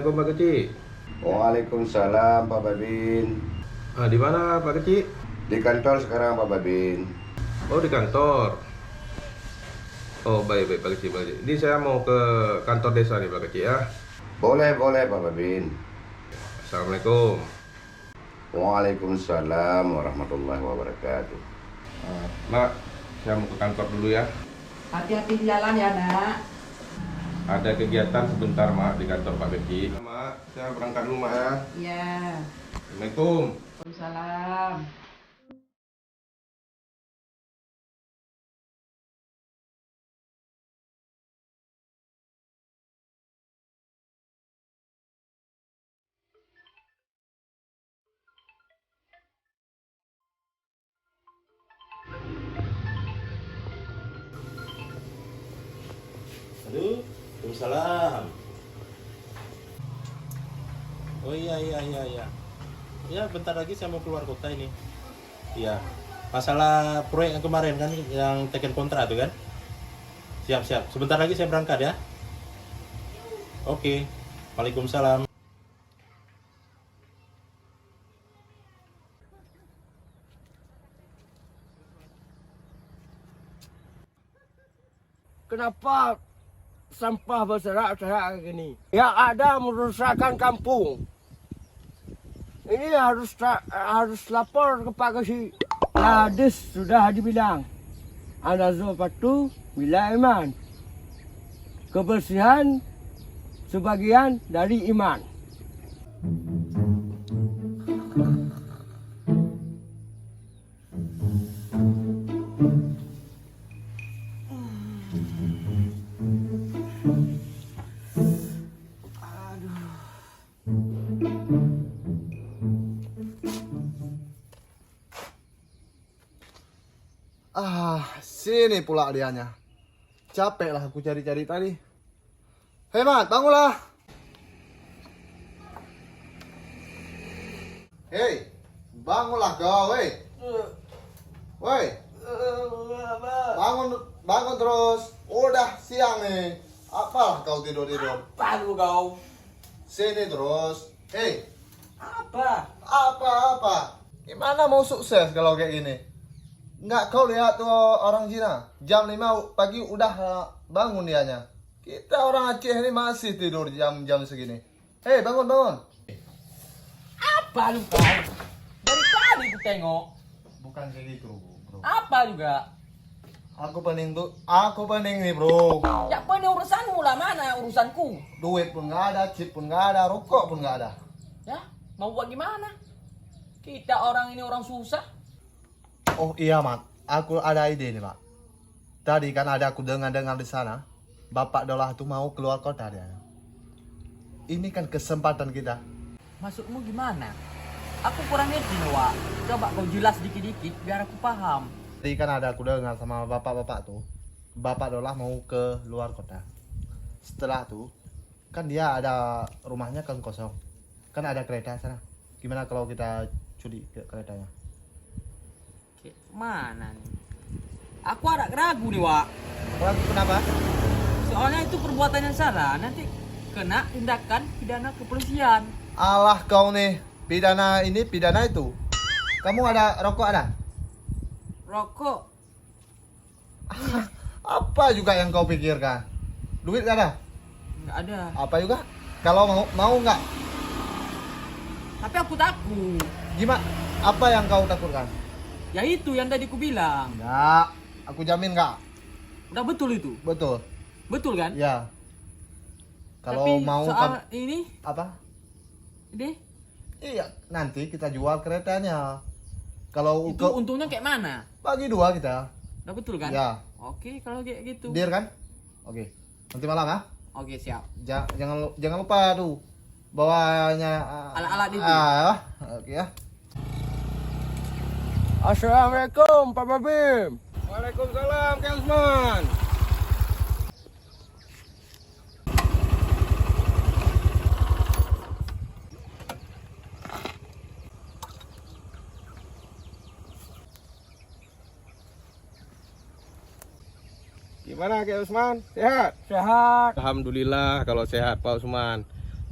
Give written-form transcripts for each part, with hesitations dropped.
Assalamualaikum Pak Kecik. Waalaikumsalam Pak Babin. Di mana Pak Kecik? Di kantor sekarang Pak Babin. Oh, di kantor. Oh, baik baik Pak Kecik, Pak Kecik. Ini saya mau ke kantor desa nih Pak Kecik ya. Boleh Pak Babin. Assalamualaikum. Waalaikumsalam warahmatullahi wabarakatuh. Mak, saya mau ke kantor dulu ya. Hati-hati di jalan ya, Nak. Ada kegiatan sebentar Mak di kantor Pak Kecik. Mak, saya berangkat dulu Mak ya. Iya. Assalamualaikum. Waalaikumsalam. Aduh, Waalaikumsalam. Oh iya. Ya, bentar lagi saya mau keluar kota ini. Iya. Masalah proyek yang kemarin kan yang teken kontrak itu kan? Siap. Sebentar lagi saya berangkat ya. Oke. Waalaikumsalam. Kenapa sampah berserak-serak gini? Yang ada merusakkan kampung. Ini harus lapor kepada si Hadis, sudah dibilang. An-nazafatu bila iman. Kebersihan sebagian dari iman. Sini pula dianya. Capek lah aku cari-cari tadi. Hei Mat, bangunlah. Hei, bangunlah kau, woi. Woi. Bangun terus. Udah siang nih. Apalah kau tidur-tidur? Apa lu kau? Sini terus. Hei, Apa? apa? Gimana mau sukses kalau kayak gini? Nggak, kau lihat tuh orang Cina jam 5 pagi udah bangun dianya. Kita orang Aceh ini masih tidur jam-jam segini. Hei, bangun. Apa lu kau? Dari tadi ku tengok. Bukan kayak gitu, bro. Apa juga? Aku pening nih, bro. Ya apa ini urusanmu lah, mana urusanku? Duit pun nggak ada, chip pun nggak ada, rokok pun nggak ada. Ya, mau buat gimana? Kita orang ini orang susah. Oh iya, Mat. Aku ada ide nih, Mat. Tadi kan ada aku dengar di sana, Bapak Dolah tuh mau keluar kota dia. Ini kan kesempatan kita. Maksudmu gimana? Aku kurang ngerti nih, Wak. Coba kau jelas dikit-dikit biar aku paham. Tadi kan ada aku dengar sama bapak-bapak tuh, Bapak Dolah mau ke luar kota. Setelah tuh, kan dia ada rumahnya kan kosong. Kan ada kereta sana. Gimana kalau kita curi ke keretanya? Mana nih? Aku ada ragu nih, Wak. Kenapa? Soalnya itu perbuatan yang salah. Nanti kena tindakan pidana kepolisian. Alah kau nih, pidana ini, pidana itu. Kamu ada rokok ada? Rokok? Apa juga yang kau pikirkan? Duit gak ada? Nggak ada. Apa juga? Kalau mau nggak? Tapi aku takut. Gimana? Apa yang kau takutkan? Ya itu yang tadi ku bilang. Nggak, aku jamin nggak. Udah betul itu? Betul. Betul kan? Ya. Kalau Tapi mau soal ini, apa? deh, Iya, nanti kita jual keretanya. Kalau itu untungnya kayak mana? bagi 2 kita. Udah betul kan? Ya. Oke, kalau kayak gitu. Deal kan? Oke. Nanti malam ya. Oke, siap. Jangan lupa tuh bawanya Alat-alat itu. Oke ya. Assalamualaikum Pak Babim. Waalaikumsalam Kang Usman. Gimana Kak Usman? Sehat? Sehat. Alhamdulillah kalau sehat Pak Usman.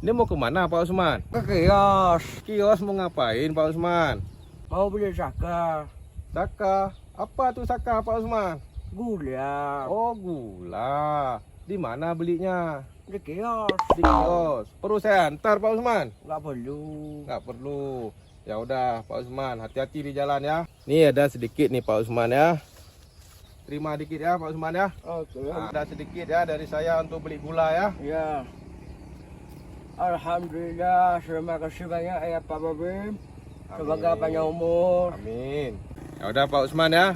Ini mau kemana Pak Usman? Ke kios, Kios mau ngapain Pak Usman? mau beli saka, Saka. Apa tuh saka Pak Usman? gula, Oh, gula. Di mana belinya? di kios, Di kios. Perlu saya antar Pak Usman? nggak perlu. Nggak perlu. Ya udah Pak Usman, hati-hati di jalan ya. Nih ada sedikit nih Pak Usman ya. Terima dikit ya Pak Usman ya. Oke, Ada sedikit ya dari saya untuk beli gula ya. ya. Alhamdulillah, terima kasih banyak ya Pak Babin. Semoga panjang umur. Amin. Ya udah Pak Usman ya.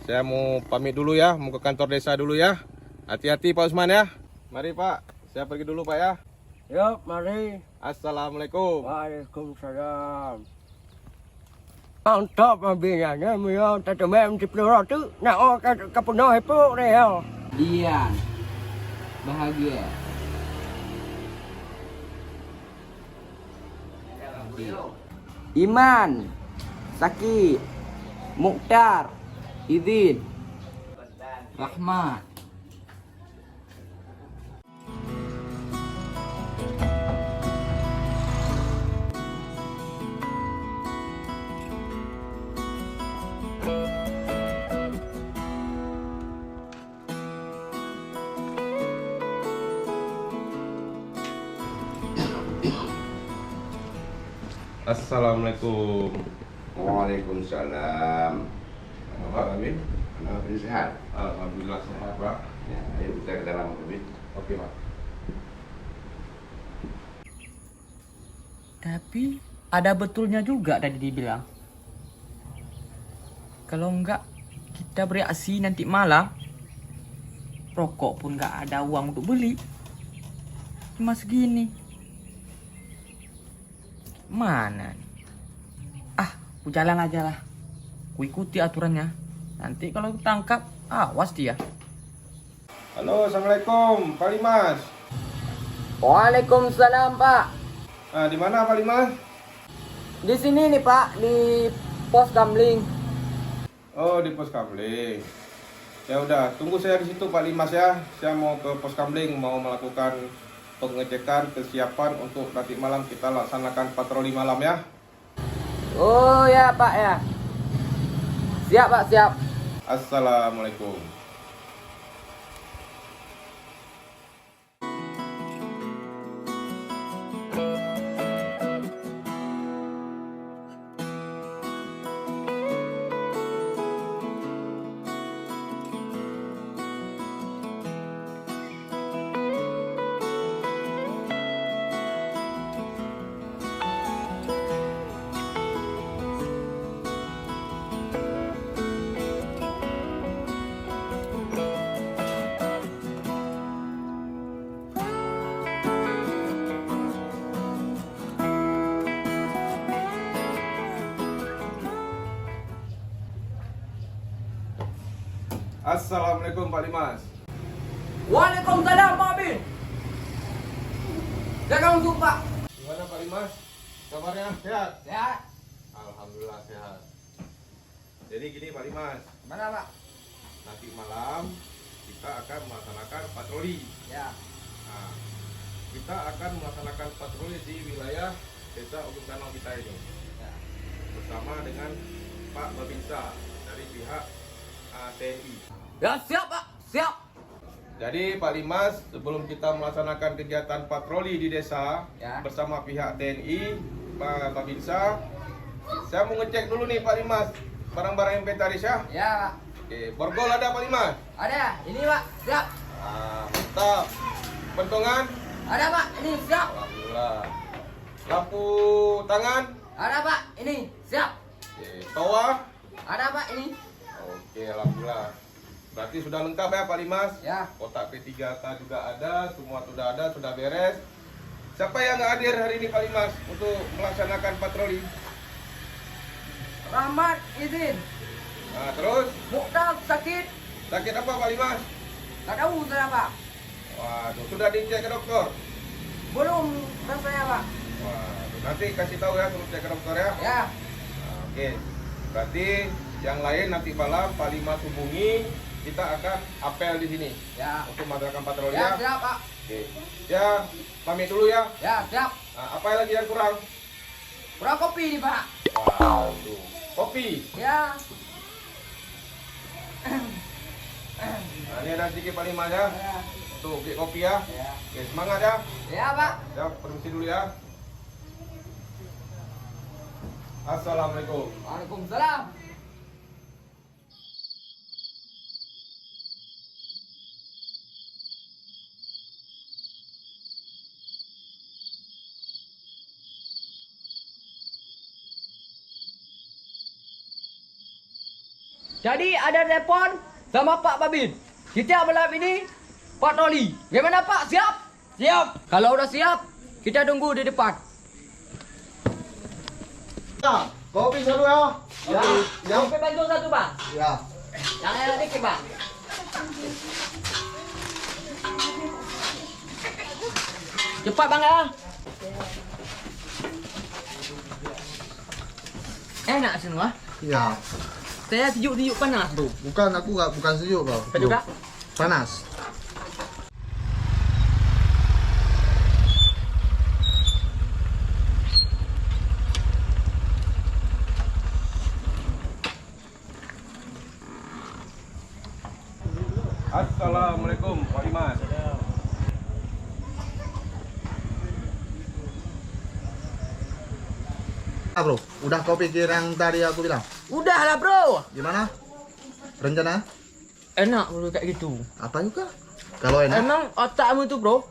Saya mau pamit dulu ya, mau ke kantor desa dulu ya. Hati-hati Pak Usman ya. Mari Pak, saya pergi dulu Pak ya. Yuk, mari. Assalamualaikum. Waalaikumsalam. Mantap mobilnya, mio tetemem di peluru tu, nak ke penuh itu real. Dian. Bahagia. Iman. Saki. Mukhtar. Idin. Rahmat. Assalamualaikum. Waalaikumsalam. Pak Amin. Anak Babin sehat? Alhamdulillah sehat Pak. Ya, ayo kita ke dalam Babin. Oke Pak. Tapi ada betulnya juga tadi dibilang. Kalau enggak kita bereaksi nanti malam, rokok pun enggak ada uang untuk beli. Cuma segini. Mana nih? Ku jalan aja lah. Ku ikuti aturannya. Nanti kalau ketangkap, awas dia. Halo, Assalamualaikum Pak Limas. Waalaikumsalam Pak. Di mana Pak Limas? Di sini nih Pak, di pos Kamling. Oh, di pos Kamling. Ya udah, tunggu saya di situ Pak Limas ya. Saya mau ke pos Kamling, mau melakukan pengecekan kesiapan untuk nanti malam kita laksanakan patroli malam ya. Oh ya Pak ya. Siap Pak, siap. Assalamualaikum. Assalamualaikum Pak Limas. Waalaikumsalam Pak Bin. Jaga untuk Pak. Gimana Pak Limas? Kabarnya sehat? Sehat. Alhamdulillah sehat. Jadi gini Pak Limas, Mana Pak? nanti malam kita akan melaksanakan patroli. Ya. Nah, kita akan melaksanakan patroli di wilayah desa Ujung Danau kita ini Ya. bersama dengan Pak Babinsa dari pihak TNI. Ya siap Pak, siap. Jadi Pak Limas, sebelum kita melaksanakan kegiatan patroli di desa Ya. bersama pihak TNI, Pak Babinsa, saya mau ngecek dulu nih Pak Limas, barang-barang inventaris ya. Ya Pak. Oke, borgol ada Pak Limas? Ada, ini Pak, siap. Mantap. Pentungan? Ada Pak, ini siap. Alhamdulillah. Lampu tangan? Ada Pak, ini siap. Oke. Toa? Ada Pak, ini. Oke, alhamdulillah. Berarti sudah lengkap ya Pak Limas? Ya. Kotak P3K juga ada, semua sudah ada, sudah beres. Siapa yang nggak hadir hari ini Pak Limas untuk melaksanakan patroli? Rahmat izin. Nah, terus Mukhtar sakit. sakit apa Pak Limas? Tak tahu saya Pak. Waduh, sudah dicek ke dokter? Belum rasanya Pak. Waduh, nanti kasih tahu ya, suruh cek ke dokter ya. Ya. Nah, oke, berarti yang lain nanti malam Pak Limas hubungi, kita akan apel di sini Ya. untuk melaksanakan patroli Ya ya. siap Pak. Oke. Ya, pamit dulu ya. Ya, siap. Nah, apa lagi yang kurang? Kurang kopi nih, Pak. Waduh. Kopi. Ya. Nah, ini ada sedikit Pak Limas ya. Tuh, beli kopi ya. Ya. Oke, semangat ya. Ya, Pak. Ya, permisi dulu ya. Assalamualaikum. Waalaikumsalam. Jadi ada telepon sama Pak Babin. Kita malam ini patroli. Gimana Pak? Siap? Siap. Kalau udah siap, kita tunggu di depan. Ya, kopi satu ya. Ya. Yang bantu satu Bang. Ya. Yang lain dikit Bang. Cepat Bang ya. Enak semua. Ya. Saya sejuk-sejuk panas bro. Bukan aku nggak bukan sejuk bro. Apa juga? Panas. Assalamualaikum Pak Limas. Bro, udah kau pikir yang tadi aku bilang? Udah lah bro. Gimana? Rencana? Enak bro kayak gitu. Apa juga? Kalau enak? Emang otakmu itu bro?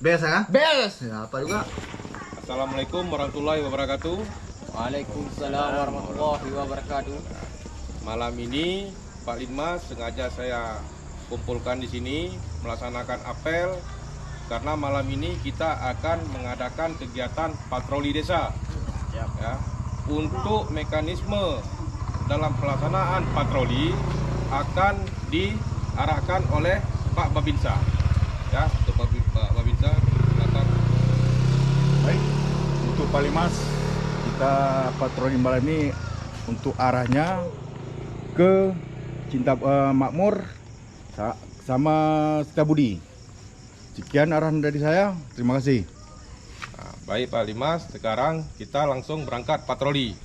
Biasa kan? Best. Ya, apa juga? Assalamualaikum warahmatullahi wabarakatuh. Waalaikumsalam warahmatullahi wabarakatuh. Malam ini Pak Limas sengaja saya kumpulkan di sini melaksanakan apel karena malam ini kita akan mengadakan kegiatan patroli desa. Ya. Untuk mekanisme dalam pelaksanaan patroli akan diarahkan oleh Pak Babinsa. Ya, untuk Pak Babinsa silakan. Baik, untuk Pak Limas, kita patroli malam ini untuk arahnya ke Cinta Makmur sama Setiabudi. Sekian arahan dari saya, terima kasih. Nah, baik Pak Limas, sekarang kita langsung berangkat patroli.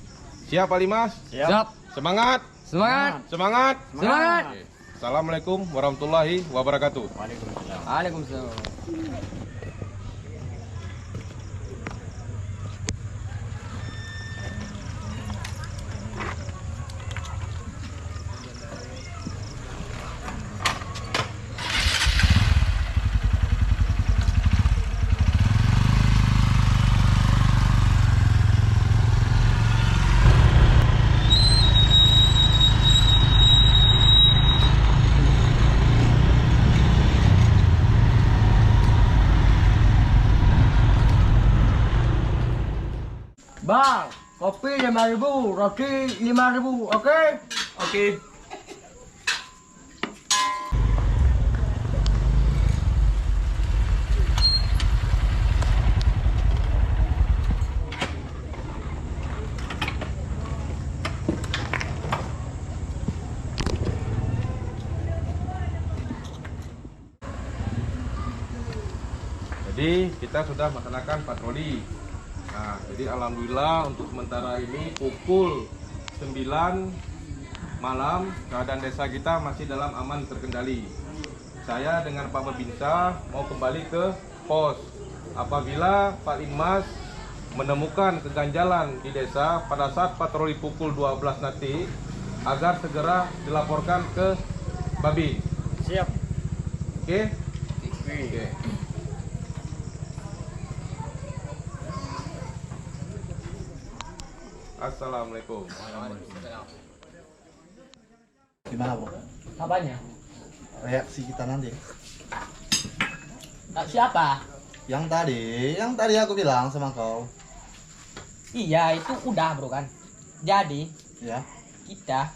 Siap Pak Limas? Siap. Semangat! Semangat. Semangat! Semangat. Oke. Assalamualaikum warahmatullahi wabarakatuh. Waalaikumsalam. Bang, kopi 5.000, roti 5.000, oke? Oke. Jadi kita sudah melaksanakan patroli. Nah, jadi alhamdulillah untuk sementara ini pukul 9 malam keadaan desa kita masih dalam aman terkendali. Saya dengan Pak Babinsa mau kembali ke pos. Apabila Pak Limas menemukan keganjalan di desa pada saat patroli pukul 12 nanti, agar segera dilaporkan ke Babin. Siap. Oke? Oke. Assalamualaikum. Gimana bro? Apanya? Reaksi kita nanti? Siapa? Yang tadi aku bilang sama kau. Iya, itu udah bro kan. Jadi, Ya. kita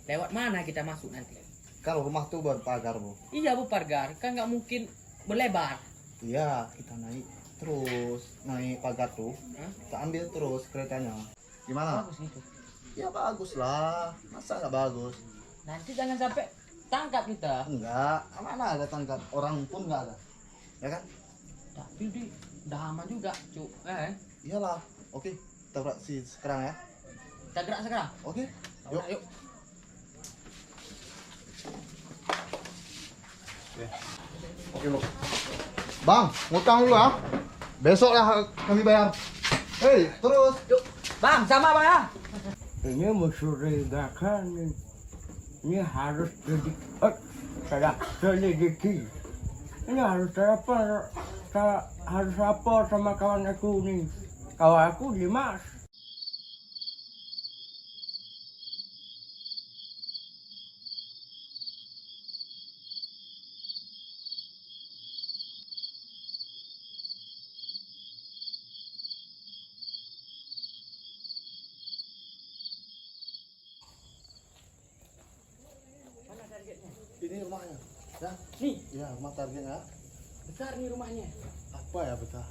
lewat mana kita masuk nanti? Kalau rumah tuh berpagar bro. Iya bu pagar, kan nggak mungkin berlebar. Iya, kita naik terus naik pagar tuh. Hah? Kita ambil terus keretanya. Gimana? Bagus itu. Ya bagus lah. Masa nggak bagus? Nanti jangan sampai tangkap kita. Enggak, mana ada tangkap, orang pun enggak ada. Ya kan? Tapi di dah aman juga, Cuk. Iyalah. Oke, kita beraksi sekarang ya. Kita gerak sekarang. Oke. Yuk. Yuk. Oke, lo. Bang, ngutang dulu ah. Besok lah kami bayar. Hei, terus. Yuk. Bang, sama Bang ya. Ini mencurigakan nih. Ini harus saya selidiki. Ini harus harus lapor sama kawan aku nih. Kawan aku Dimas. Ini rumahnya. Ya? Nih, Iya, rumah targetnya. besar nih rumahnya. Apa ya besar?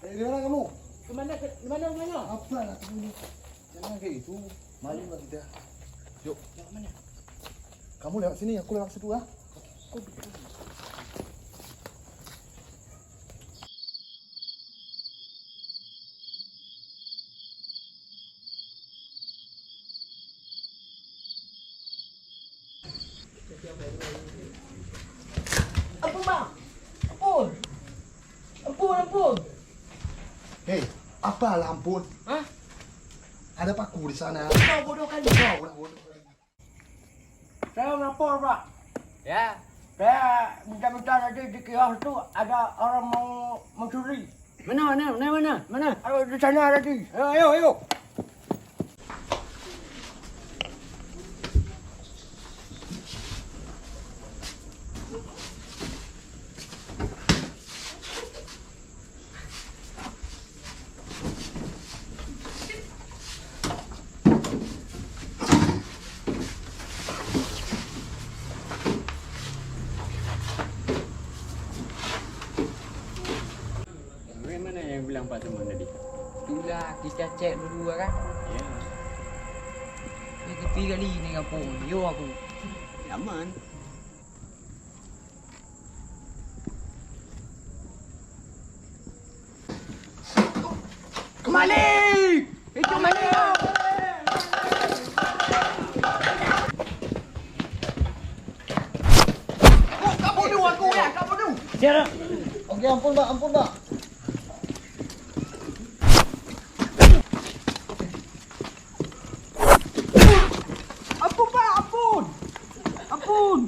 Di mana kamu? Di mana rumahnya? Apa lah kamu? Jangan kayak itu. Malu lah kita. Yuk. Yang mana? Kamu lewat sini, aku lewat situ ah. Ampun Bang. Ampun. Ampun. Hei, apa lah ampun? Hah? Ada paku di sana. Kau bodoh kali. Kau udah bodoh. Saya lapor Pak. Ya. Saya minta tadi di kios itu ada orang mau mencuri. Mana? Ayo di sana tadi. Ayo. Mana yang bilang Pak Teman tadi? Itulah kita cek dulu kan. Ya. Ini tepi kali ni kampung. Yo aku. Aman. Kembali! Itu mana? Kamu dulu aku ya, kamu dulu. Oke, ampun Pak. Ampun Pak, ampun.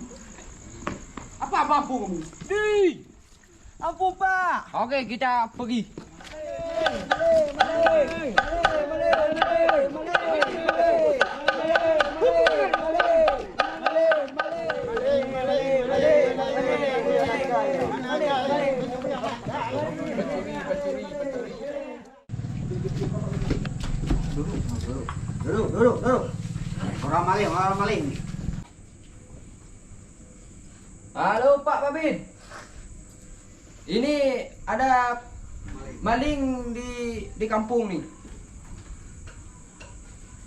Apa kamu? Ampun Pak. Okey, kita pergi. Duduk. Orang maling. Halo Pak Babin. Ini ada maling di kampung ni.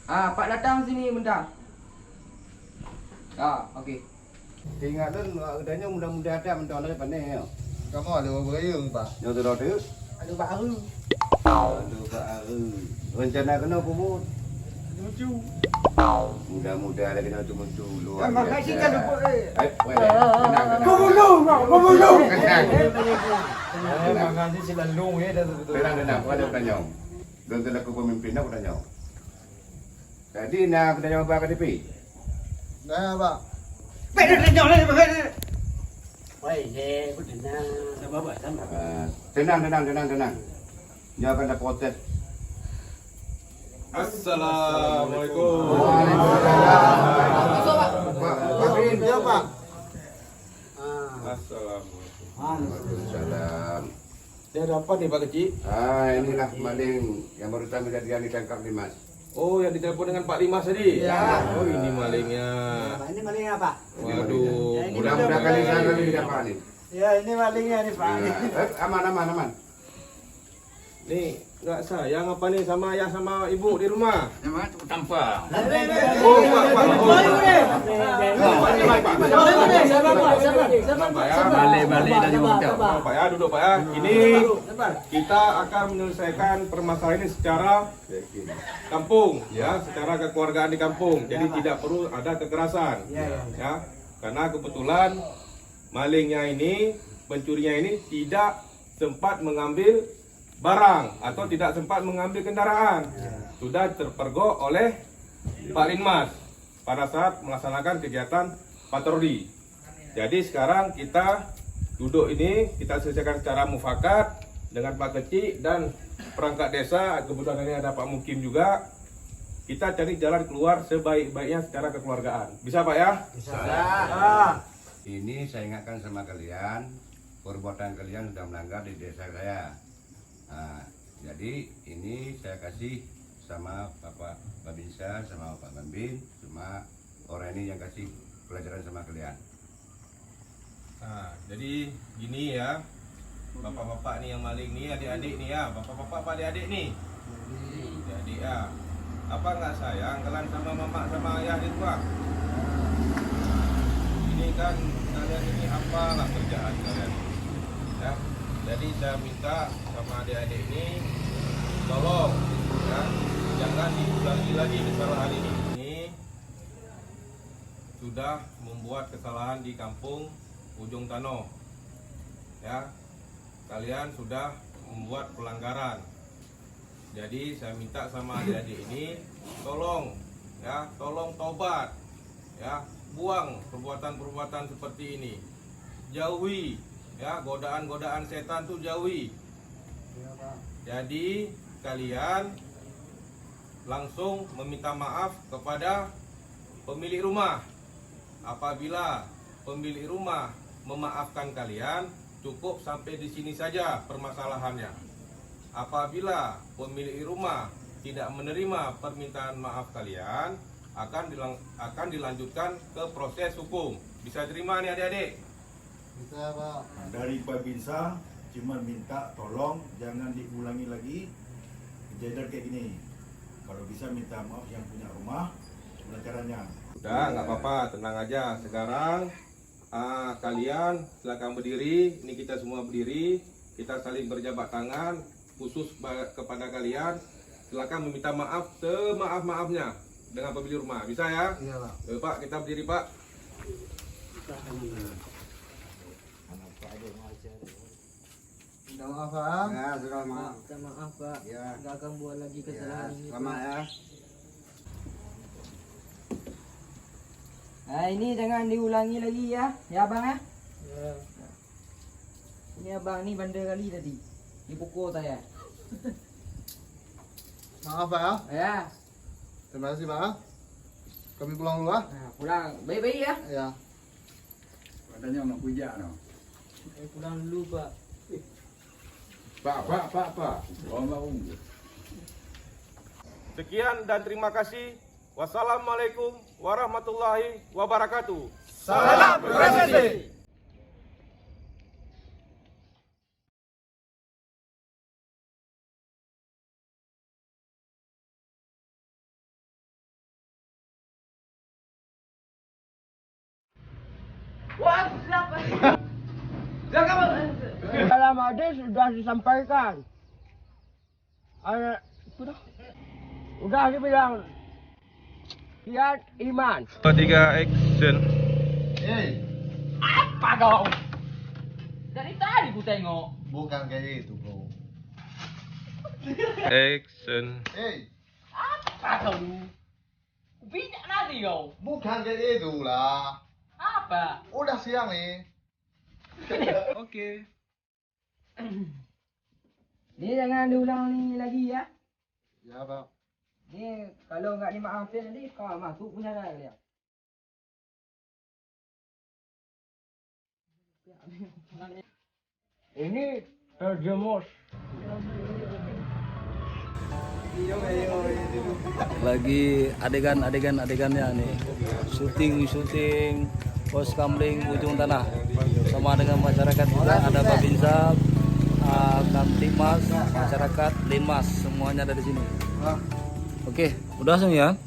Pak datang sini bentar. Okey. Ingat dan adanya mudah-mudahan ada mendoan dari pandai ya. Kamu ada berayung Pak. Yang tu dah tu. Ada baru. Aduh Pak. Rencana kena pun. Lucu. Mudah-mudahan lagi nak cuma dulu. Makasih kan lupa. Kau Makasih selalu ya dah betul. Tenang, aku ada bertanya. Dan tu aku pemimpin aku tanya. Tadi nak tanya apa KTP? Nah, Pak. Tenang. Dia akan ada protes. Assalamualaikum. Babin, Ya, Pak. Assalamualaikum. Salam. Saya dapat nih Pak Kecil. Inilah maling yang baru kami dia ditangkap di Mas. Oh, yang ditelepon dengan Pak Limas tadi? Ya. Oh, ini malingnya. Ini malingnya Pak. Waduh. Mudah-mudahan kali ini dapat nih. Ya ini malingnya nih Pak. Aman. Nih, nggak sayang apa nih sama ayah sama ibu di rumah? Memang tanpa. Oh, Pak. Balik dari hotel. Pak ya, duduk Pak ya. Ini kita akan menyelesaikan permasalahan ini secara kampung, ya, secara kekeluargaan di kampung. Jadi tidak perlu ada kekerasan, ya. Karena kebetulan malingnya ini, pencurinya ini tidak sempat mengambil barang atau tidak sempat mengambil kendaraan. Sudah terpergok oleh Pak Linmas pada saat melaksanakan kegiatan patroli. Jadi sekarang kita duduk ini, kita selesaikan secara mufakat dengan Pak Kecik dan perangkat desa. Kebetulan ini ada Pak Mukim juga. Kita cari jalan keluar sebaik-baiknya secara kekeluargaan. Bisa Pak ya? Bisa. Ini saya ingatkan sama kalian, perbuatan kalian sudah melanggar di desa saya. Nah, jadi ini saya kasih sama Bapak Babinsa, sama Pak Bambin, cuma orang ini yang kasih pelajaran sama kalian. Nah, jadi gini ya, bapak-bapak nih yang maling nih, adik-adik nih ya, bapak-bapak apa adik-adik nih? Adik ya. Apa nggak sayang kalian sama mama sama ayah di rumah? Ini kan kalian ini apalah kerjaan kalian, ya. Jadi saya minta sama adik-adik ini, tolong, ya, jangan diulangi lagi kesalahan ini. Ini sudah membuat kesalahan di kampung Ujung Tano, ya. Kalian sudah membuat pelanggaran. Jadi saya minta sama adik-adik ini, tolong, ya, tolong tobat, ya, buang perbuatan-perbuatan seperti ini, jauhi, ya, godaan-godaan setan tuh jauhi. Jadi kalian langsung meminta maaf kepada pemilik rumah. Apabila pemilik rumah memaafkan kalian, cukup sampai di sini saja permasalahannya. Apabila pemilik rumah tidak menerima permintaan maaf kalian, akan dilanjutkan ke proses hukum. Bisa terima nih adik-adik? Bisa Pak. Dari Babinsa cuma minta tolong jangan diulangi lagi kejadian kayak gini. Kalau bisa minta maaf yang punya rumah, gimana caranya? Udah, nggak apa-apa, tenang aja. Sekarang kalian silakan berdiri. Ini kita semua berdiri. Kita saling berjabat tangan. Khusus kepada kalian, silakan meminta maaf semaaf-maafnya dengan pemilik rumah. Bisa ya? Iya Pak. Pak, kita berdiri Pak. Minta maaf Pak. Ya, sudah maaf. Minta maaf Pak. Ya. Gak akan buat lagi kesalahan ini. Selamat ya. Nah, ini jangan diulangi lagi ya. Ya Abang ya. Ya. Ini Abang nih bandel kali tadi. Dipukul saya. Maaf Pak ya. Ya. Terima kasih Pak. Kami pulang dulu ah. Nah, pulang. Baik-baik ya. Ya. Katanya nak puja no. Pulang dulu Pak. Pak. Sekian dan terima kasih. Wassalamualaikum warahmatullahi wabarakatuh. Salam prestasi. Dalam hadis sudah disampaikan. Udah dibilang kiat iman. 3 action. Hey, Apa kau? Dari tadi ku tengok. bukan kayak itu bro. Action. Hey, Apa kau lu? Bijak nanti kau. bukan kayak itu lah. Apa? Udah siang nih. Oke. Ini jangan diulangi lagi ya. Ya Pak. Ini kalau nggak dimaafin nanti kau masuk penjara kalian. Ini terjemus. Lagi adegan-adegannya nih, syuting pos kamling Ujung Tanah sama dengan masyarakat juga, ada Babinsa, Kamtipmas, masyarakat, Linmas, semuanya ada di sini. Oke, udah langsung ya.